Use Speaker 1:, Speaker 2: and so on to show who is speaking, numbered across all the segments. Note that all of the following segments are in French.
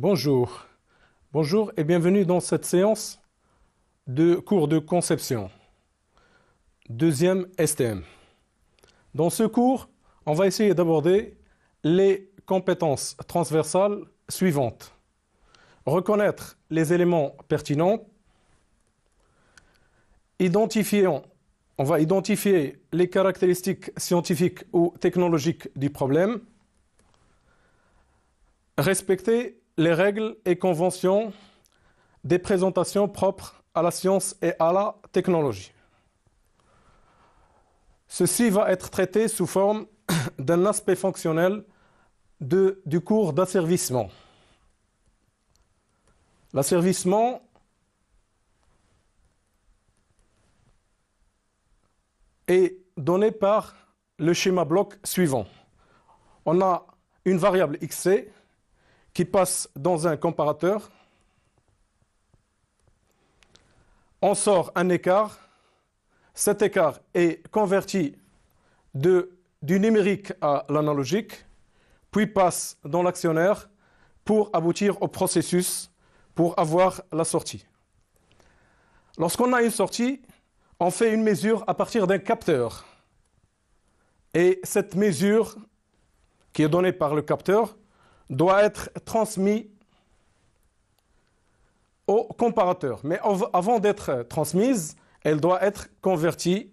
Speaker 1: Bonjour. Bonjour et bienvenue dans cette séance de cours de conception. Deuxième STM. Dans ce cours, on va essayer d'aborder les compétences transversales suivantes. Reconnaître les éléments pertinents. On va identifier les caractéristiques scientifiques ou technologiques du problème. Respecter les règles et conventions des présentations propres à la science et à la technologie. Ceci va être traité sous forme d'un aspect fonctionnel du cours d'asservissement. L'asservissement est donné par le schéma bloc suivant. On a une variable xc qui passe dans un comparateur. On sort un écart. Cet écart est converti du numérique à l'analogique, puis passe dans l'actionnaire pour aboutir au processus, pour avoir la sortie. Lorsqu'on a une sortie, on fait une mesure à partir d'un capteur. Et cette mesure, qui est donnée par le capteur, doit être transmise au comparateur. Mais avant d'être transmise, elle doit être convertie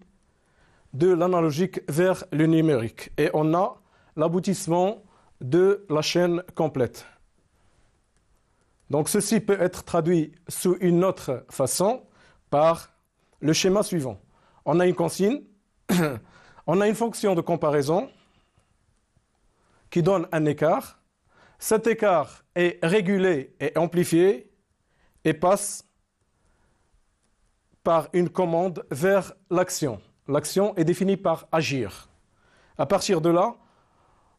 Speaker 1: de l'analogique vers le numérique. Et on a l'aboutissement de la chaîne complète. Donc ceci peut être traduit sous une autre façon par le schéma suivant. On a une consigne, on a une fonction de comparaison qui donne un écart. Cet écart est régulé et amplifié et passe par une commande vers l'action. L'action est définie par agir. À partir de là,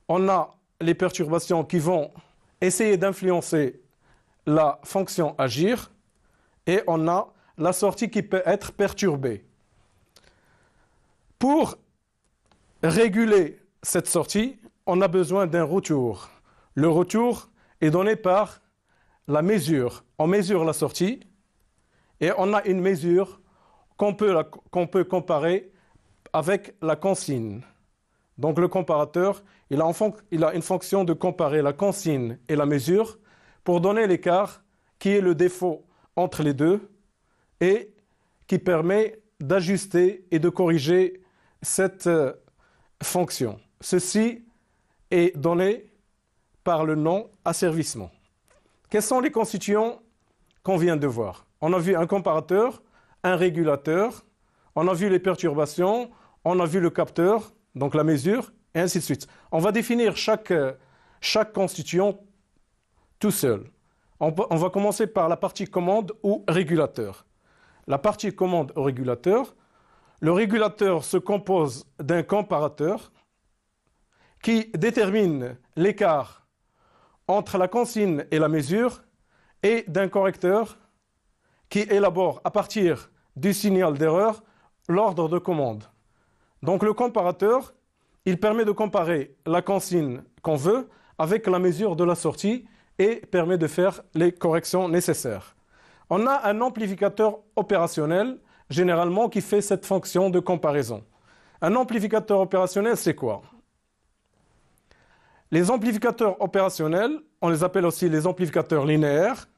Speaker 1: on a les perturbations qui vont essayer d'influencer la fonction agir et on a la sortie qui peut être perturbée. Pour réguler cette sortie, on a besoin d'un retour. Le retour est donné par la mesure. On mesure la sortie et on a une mesure qu'on peut comparer avec la consigne. Donc le comparateur, il a une fonction de comparer la consigne et la mesure pour donner l'écart qui est le défaut entre les deux et qui permet d'ajuster et de corriger cette fonction. Ceci est donné par le nom asservissement. Quels sont les constituants qu'on vient de voir? On a vu un comparateur, un régulateur, on a vu les perturbations, on a vu le capteur, donc la mesure, et ainsi de suite. On va définir chaque constituant tout seul. On va commencer par la partie commande ou régulateur. La partie commande ou régulateur, le régulateur se compose d'un comparateur qui détermine l'écart entre la consigne et la mesure et d'un correcteur qui élabore à partir du signal d'erreur l'ordre de commande. Donc le comparateur, il permet de comparer la consigne qu'on veut avec la mesure de la sortie et permet de faire les corrections nécessaires. On a un amplificateur opérationnel, généralement, qui fait cette fonction de comparaison. Un amplificateur opérationnel, c'est quoi? Les amplificateurs opérationnels, on les appelle aussi les amplificateurs linéaires,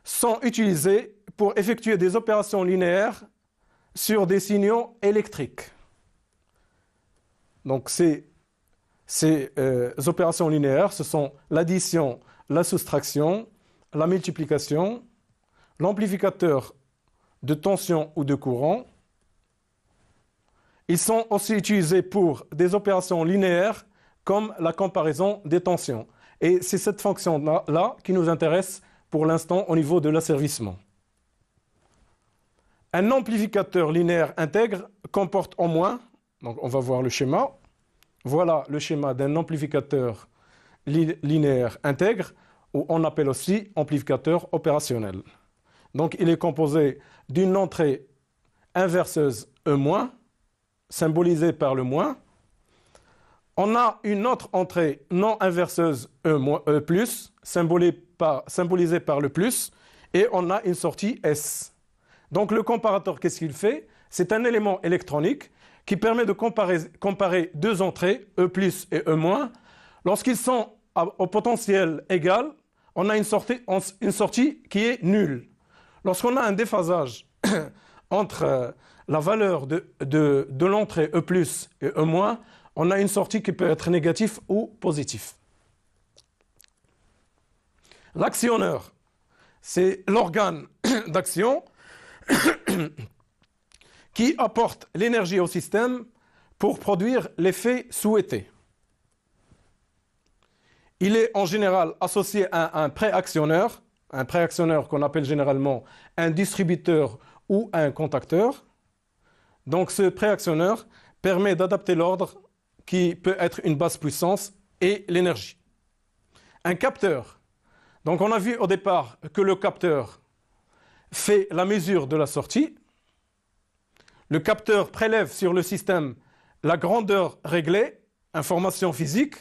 Speaker 1: sont utilisés pour effectuer des opérations linéaires sur des signaux électriques. Donc ces opérations linéaires, ce sont l'addition, la soustraction, la multiplication, l'amplificateur de tension ou de courant. Ils sont aussi utilisés pour des opérations linéaires comme la comparaison des tensions. Et c'est cette fonction-là qui nous intéresse pour l'instant au niveau de l'asservissement. Un amplificateur linéaire intègre comporte au moins, donc on va voir le schéma, voilà le schéma d'un amplificateur linéaire intègre, ou on appelle aussi amplificateur opérationnel. Donc il est composé d'une entrée inverseuse E-, symbolisée par le moins. On a une autre entrée non inverseuse E+, symbolisée par le plus, et on a une sortie S. Donc le comparateur, qu'est-ce qu'il fait? C'est un élément électronique qui permet de comparer deux entrées, E+ et E-. Lorsqu'ils sont au potentiel égal, on a une sortie qui est nulle. Lorsqu'on a un déphasage entre la valeur de l'entrée E+ et E-, on a une sortie qui peut être négative ou positive. L'actionneur, c'est l'organe d'action qui apporte l'énergie au système pour produire l'effet souhaité. Il est en général associé à un préactionneur qu'on appelle généralement un distributeur ou un contacteur. Donc ce préactionneur permet d'adapter l'ordre qui peut être une basse puissance et l'énergie. Un capteur. Donc on a vu au départ que le capteur fait la mesure de la sortie. Le capteur prélève sur le système la grandeur réglée, information physique,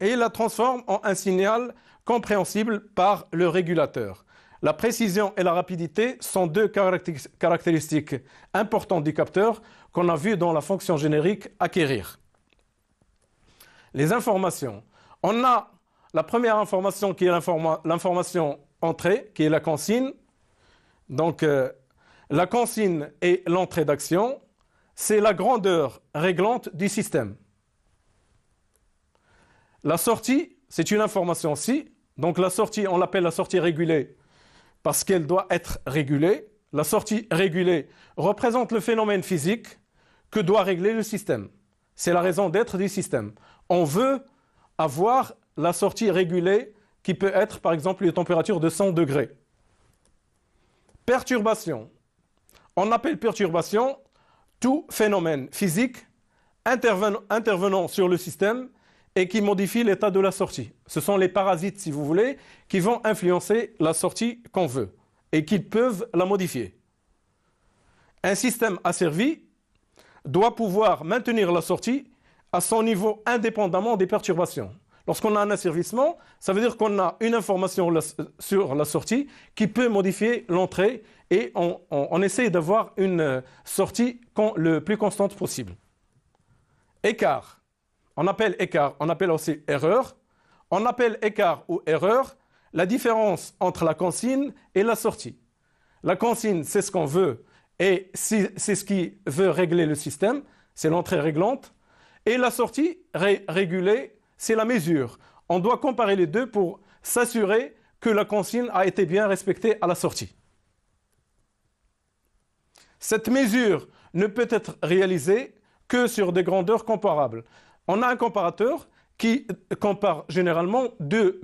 Speaker 1: et il la transforme en un signal compréhensible par le régulateur. La précision et la rapidité sont deux caractéristiques importantes du capteur qu'on a vu dans la fonction générique acquérir. Les informations. On a la première information qui est l'information entrée, qui est la consigne. Donc, la consigne et l'entrée d'action, c'est la grandeur réglante du système. La sortie, c'est une information aussi. Donc la sortie, on l'appelle la sortie régulée parce qu'elle doit être régulée. La sortie régulée représente le phénomène physique que doit régler le système. C'est la raison d'être du système. On veut avoir la sortie régulée qui peut être par exemple une température de 100 degrés. Perturbation. On appelle perturbation tout phénomène physique intervenant sur le système et qui modifie l'état de la sortie. Ce sont les parasites, si vous voulez, qui vont influencer la sortie qu'on veut et qui peuvent la modifier. Un système asservi doit pouvoir maintenir la sortie à son niveau indépendamment des perturbations. Lorsqu'on a un asservissement, ça veut dire qu'on a une information sur la sortie qui peut modifier l'entrée et on essaie d'avoir une sortie le plus constante possible. Écart. On appelle écart, on appelle aussi erreur. On appelle écart ou erreur la différence entre la consigne et la sortie. La consigne, c'est ce qu'on veut et c'est ce qui veut régler le système, c'est l'entrée réglante. Et la sortie régulée, c'est la mesure. On doit comparer les deux pour s'assurer que la consigne a été bien respectée à la sortie. Cette mesure ne peut être réalisée que sur des grandeurs comparables. On a un comparateur qui compare généralement deux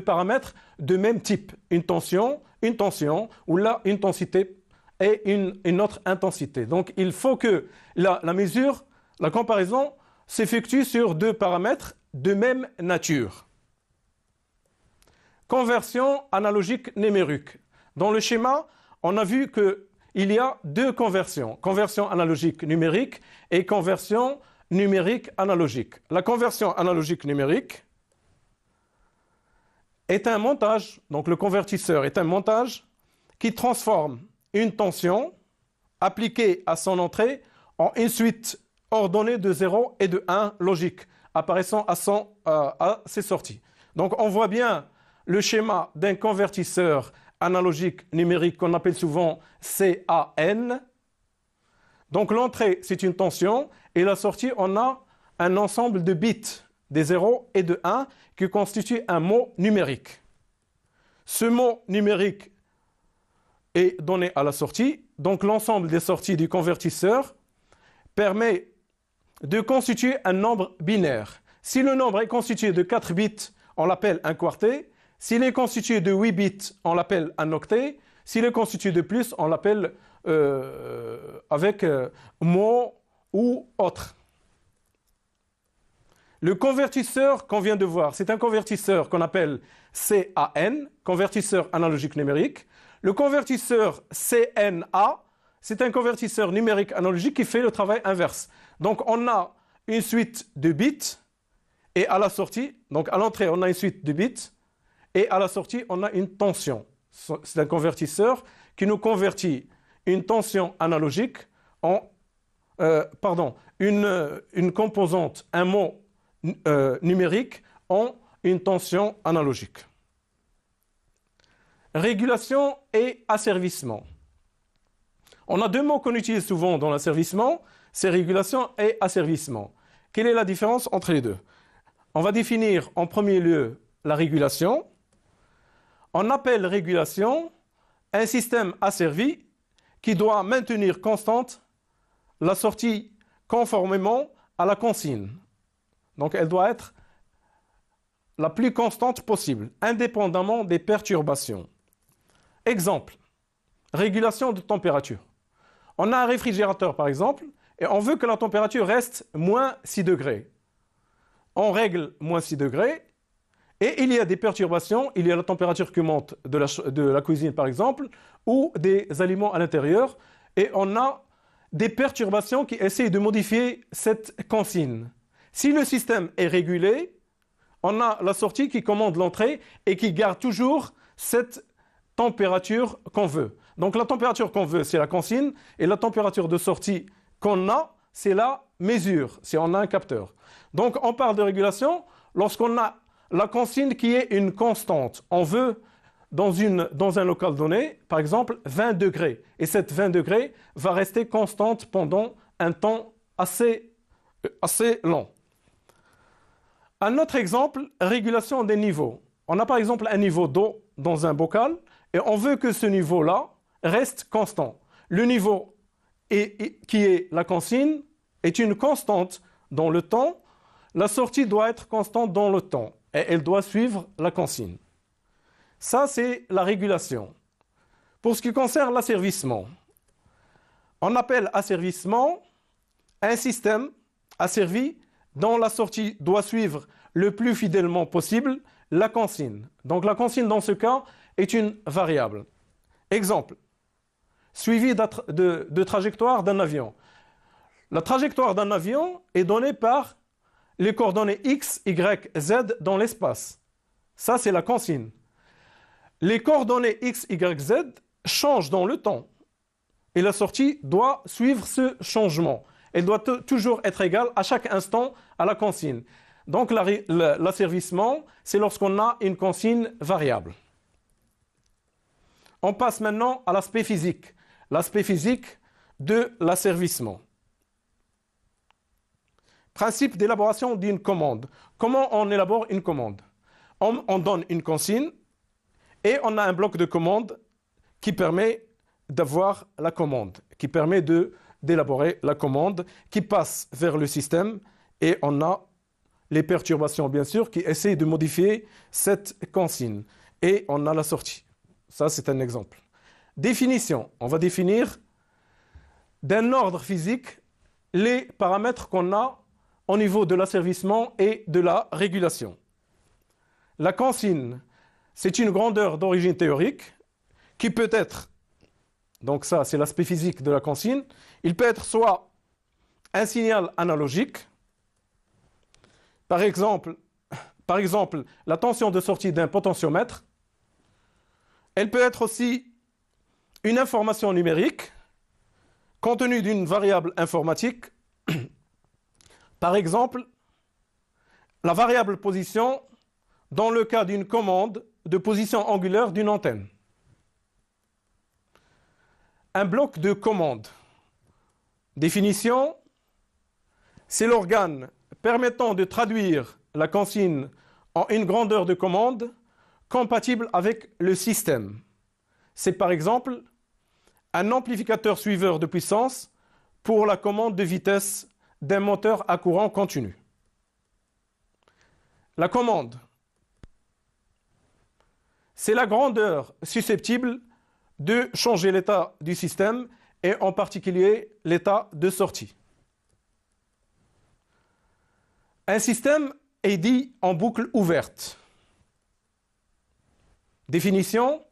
Speaker 1: paramètres de même type. Une tension, ou là une intensité et une autre intensité. Donc il faut que la mesure, la comparaison s'effectue sur deux paramètres de même nature. Conversion analogique numérique. Dans le schéma, on a vu qu'il y a deux conversions. Conversion analogique numérique et conversion numérique analogique. La conversion analogique numérique est un montage, donc le convertisseur est un montage qui transforme une tension appliquée à son entrée en une suite ordonnée de 0 et de 1 logique apparaissant à ses sorties. Donc on voit bien le schéma d'un convertisseur analogique numérique qu'on appelle souvent CAN. Donc l'entrée, c'est une tension, et la sortie, on a un ensemble de bits, des 0 et de 1, qui constituent un mot numérique. Ce mot numérique est donné à la sortie, donc l'ensemble des sorties du convertisseur permet de constituer un nombre binaire. Si le nombre est constitué de 4 bits, on l'appelle un quartet. S'il est constitué de 8 bits, on l'appelle un octet. S'il est constitué de plus, on l'appelle avec mot ou autre. Le convertisseur qu'on vient de voir, c'est un convertisseur qu'on appelle CAN, convertisseur analogique numérique. Le convertisseur CNA, c'est un convertisseur numérique analogique qui fait le travail inverse. Donc on a une suite de bits et à la sortie, donc à l'entrée, on a une suite de bits et à la sortie, on a une tension. C'est un convertisseur qui nous convertit une tension analogique en, une composante, un mot numérique en une tension analogique. Régulation et asservissement. On a deux mots qu'on utilise souvent dans l'asservissement, c'est régulation et asservissement. Quelle est la différence entre les deux? On va définir en premier lieu la régulation. On appelle régulation un système asservi qui doit maintenir constante la sortie conformément à la consigne. Donc elle doit être la plus constante possible, indépendamment des perturbations. Exemple, régulation de température. On a un réfrigérateur par exemple, et on veut que la température reste moins 6 degrés. On règle moins 6 degrés, et il y a des perturbations, il y a la température qui monte de la cuisine par exemple, ou des aliments à l'intérieur, et on a des perturbations qui essayent de modifier cette consigne. Si le système est régulé, on a la sortie qui commande l'entrée et qui garde toujours cette température qu'on veut. Donc la température qu'on veut, c'est la consigne, et la température de sortie qu'on a, c'est la mesure, si on a un capteur. Donc on parle de régulation lorsqu'on a la consigne qui est une constante. On veut, dans un local donné, par exemple, 20 degrés. Et cette 20 degrés va rester constante pendant un temps assez long. Un autre exemple, régulation des niveaux. On a par exemple un niveau d'eau dans un bocal et on veut que ce niveau-là reste constant. Le niveau qui est la consigne est une constante dans le temps. La sortie doit être constante dans le temps et elle doit suivre la consigne. Ça, c'est la régulation. Pour ce qui concerne l'asservissement, on appelle asservissement un système asservi dont la sortie doit suivre le plus fidèlement possible la consigne. Donc la consigne dans ce cas est une variable. Exemple, suivi de trajectoire d'un avion. La trajectoire d'un avion est donnée par les coordonnées x, y, z dans l'espace. Ça, c'est la consigne. Les coordonnées x, y, z changent dans le temps. Et la sortie doit suivre ce changement. Elle doit toujours être égale à chaque instant à la consigne. Donc l'asservissement, c'est lorsqu'on a une consigne variable. On passe maintenant à l'aspect physique. L'aspect physique de l'asservissement. Principe d'élaboration d'une commande. Comment on élabore une commande? On donne une consigne et on a un bloc de commande qui permet d'avoir la commande, qui permet d'élaborer la commande, qui passe vers le système et on a les perturbations bien sûr qui essayent de modifier cette consigne et on a la sortie. Ça c'est un exemple. Définition. On va définir d'un ordre physique les paramètres qu'on a au niveau de l'asservissement et de la régulation. La consigne, c'est une grandeur d'origine théorique qui peut être, donc ça c'est l'aspect physique de la consigne, il peut être soit un signal analogique, par exemple la tension de sortie d'un potentiomètre, elle peut être aussi une information numérique contenue d'une variable informatique. Par exemple, la variable position dans le cas d'une commande de position angulaire d'une antenne. Un bloc de commande. Définition, c'est l'organe permettant de traduire la consigne en une grandeur de commande compatible avec le système. C'est par exemple un amplificateur suiveur de puissance pour la commande de vitesse d'un moteur à courant continu. La commande, c'est la grandeur susceptible de changer l'état du système et en particulier l'état de sortie. Un système est dit en boucle ouverte. Définition,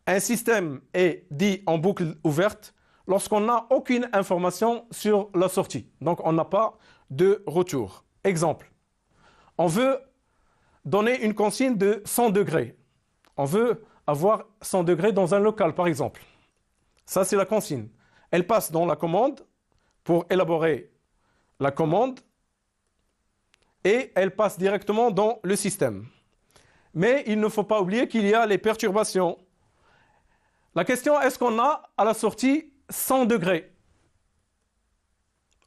Speaker 1: un système est dit en boucle ouverte lorsqu'on n'a aucune information sur la sortie. Donc, on n'a pas de retour. Exemple, on veut donner une consigne de 100 degrés. On veut avoir 100 degrés dans un local, par exemple. Ça, c'est la consigne. Elle passe dans la commande pour élaborer la commande et elle passe directement dans le système. Mais il ne faut pas oublier qu'il y a les perturbations. La question, est-ce qu'on a à la sortie 100 degrés?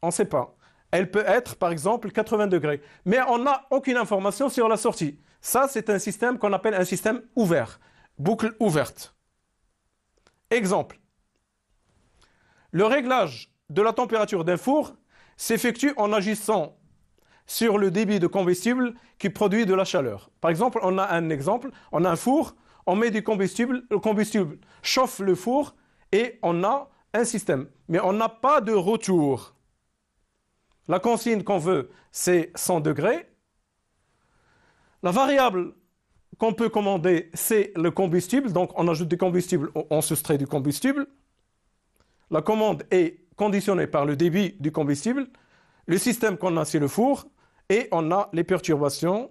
Speaker 1: On ne sait pas. Elle peut être, par exemple, 80 degrés. Mais on n'a aucune information sur la sortie. Ça, c'est un système qu'on appelle un système ouvert, boucle ouverte. Exemple. Le réglage de la température d'un four s'effectue en agissant sur le débit de combustible qui produit de la chaleur. Par exemple, on a un four, on met du combustible, le combustible chauffe le four et on a un système. Mais on n'a pas de retour. La consigne qu'on veut, c'est 100 degrés. La variable qu'on peut commander, c'est le combustible. Donc, on ajoute du combustible, on soustrait du combustible. La commande est conditionnée par le débit du combustible. Le système qu'on a, c'est le four. Et on a les perturbations.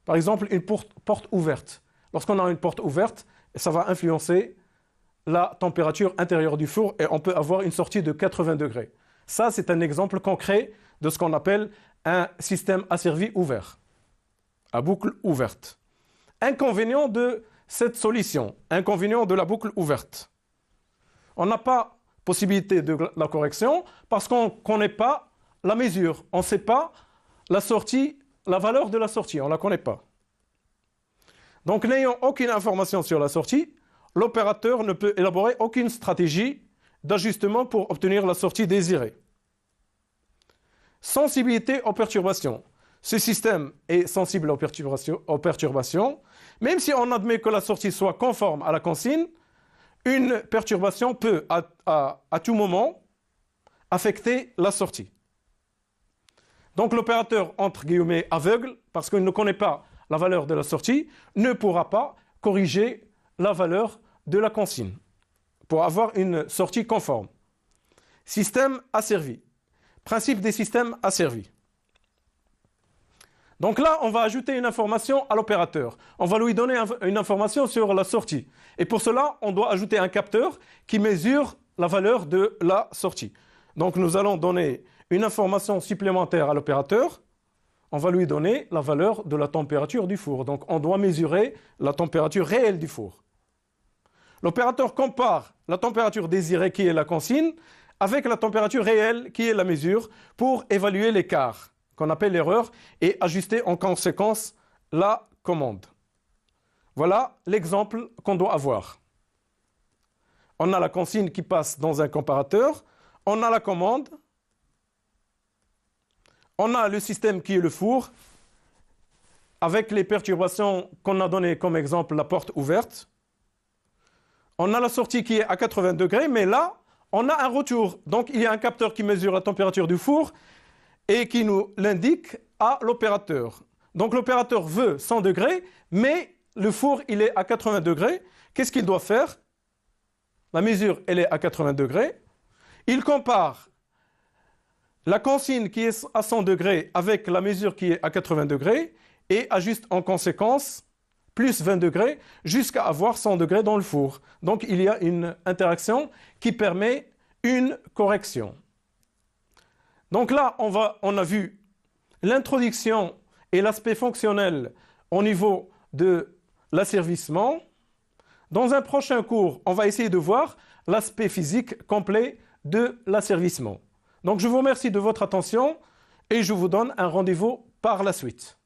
Speaker 1: Par exemple, une porte ouverte. Lorsqu'on a une porte ouverte, ça va influencer la température intérieure du four et on peut avoir une sortie de 80 degrés. Ça, c'est un exemple concret de ce qu'on appelle un système asservi ouvert, à boucle ouverte. Inconvénient de cette solution, inconvénient de la boucle ouverte. On n'a pas possibilité de la correction parce qu'on ne connaît pas la mesure. On ne sait pas la sortie, la valeur de la sortie, on ne la connaît pas. Donc, n'ayant aucune information sur la sortie, l'opérateur ne peut élaborer aucune stratégie d'ajustement pour obtenir la sortie désirée. Sensibilité aux perturbations. Ce système est sensible aux perturbations. Même si on admet que la sortie soit conforme à la consigne, une perturbation peut à tout moment affecter la sortie. Donc l'opérateur, entre guillemets, aveugle, parce qu'il ne connaît pas la valeur de la sortie, ne pourra pas corriger la valeur de la consigne pour avoir une sortie conforme. Système asservi. Principe des systèmes asservis. Donc là, on va ajouter une information à l'opérateur. On va lui donner une information sur la sortie. Et pour cela, on doit ajouter un capteur qui mesure la valeur de la sortie. Donc nous allons donner une information supplémentaire à l'opérateur. On va lui donner la valeur de la température du four. Donc on doit mesurer la température réelle du four. L'opérateur compare la température désirée qui est la consigne avec la température réelle qui est la mesure pour évaluer l'écart qu'on appelle l'erreur et ajuster en conséquence la commande. Voilà l'exemple qu'on doit avoir. On a la consigne qui passe dans un comparateur, on a la commande, on a le système qui est le four, avec les perturbations qu'on a données comme exemple la porte ouverte. On a la sortie qui est à 80 degrés, mais là, on a un retour. Donc, il y a un capteur qui mesure la température du four et qui nous l'indique à l'opérateur. Donc, l'opérateur veut 100 degrés, mais le four, il est à 80 degrés. Qu'est-ce qu'il doit faire? La mesure, elle est à 80 degrés. Il compare la consigne qui est à 100 degrés avec la mesure qui est à 80 degrés et ajuste en conséquence plus 20 degrés jusqu'à avoir 100 degrés dans le four. Donc, il y a une interaction qui permet une correction. Donc là, on a vu l'introduction et l'aspect fonctionnel au niveau de l'asservissement. Dans un prochain cours, on va essayer de voir l'aspect physique complet de l'asservissement. Donc, je vous remercie de votre attention et je vous donne un rendez-vous par la suite.